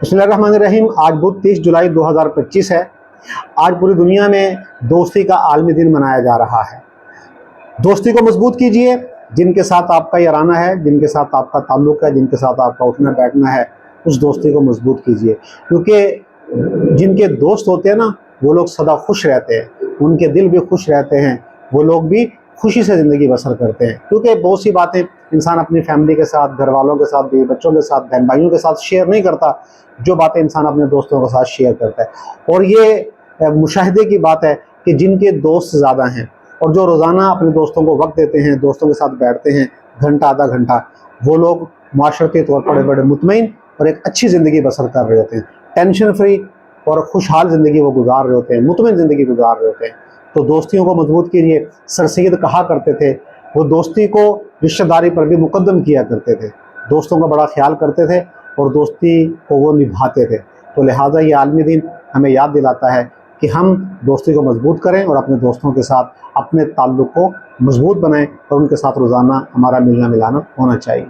बिस्मिल्लाहिर्रहमानिर्रहीम। आज बुध 30 जुलाई 2025 है। आज पूरी दुनिया में दोस्ती का आलमी दिन मनाया जा रहा है। दोस्ती को मजबूत कीजिए। जिनके साथ आपका याराना है, जिनके साथ आपका ताल्लुक़ है, जिनके साथ आपका उठना बैठना है, उस दोस्ती को मजबूत कीजिए। क्योंकि जिनके दोस्त होते हैं ना, वो लोग सदा खुश रहते हैं, उनके दिल भी खुश रहते हैं, वो लोग भी खुशी से ज़िंदगी बसर करते हैं। क्योंकि बहुत सी बातें इंसान अपनी फैमिली के साथ, घर वालों के साथ, बीवी बच्चों के साथ, बहन भाइयों के साथ शेयर नहीं करता, जो बातें इंसान अपने दोस्तों के साथ शेयर करता है। और ये मुशाहिदे की बात है कि जिनके दोस्त ज़्यादा हैं और जो रोज़ाना अपने दोस्तों को वक्त देते हैं, दोस्तों के साथ बैठते हैं घंटा आधा घंटा, वो लोग माशरती तौर पर बड़े मुतमईन और एक अच्छी ज़िंदगी बसर कर रहे होते हैं। टेंशन फ्री और खुशहाल ज़िंदगी वो गुजार रहे होते हैं, मुतमईन ज़िंदगी गुजार रहे होते हैं। तो दोस्तियों को मजबूत कीजिए। सर सैयद कहा करते थे, वो दोस्ती को रिश्तेदारी पर भी मुकद्दम किया करते थे, दोस्तों का बड़ा ख्याल करते थे और दोस्ती को वो निभाते थे। तो लिहाजा ये आलमी दिन हमें याद दिलाता है कि हम दोस्ती को मजबूत करें और अपने दोस्तों के साथ अपने ताल्लुक़ को मजबूत बनाएं और उनके साथ रोज़ाना हमारा मिलना मिलाना होना चाहिए।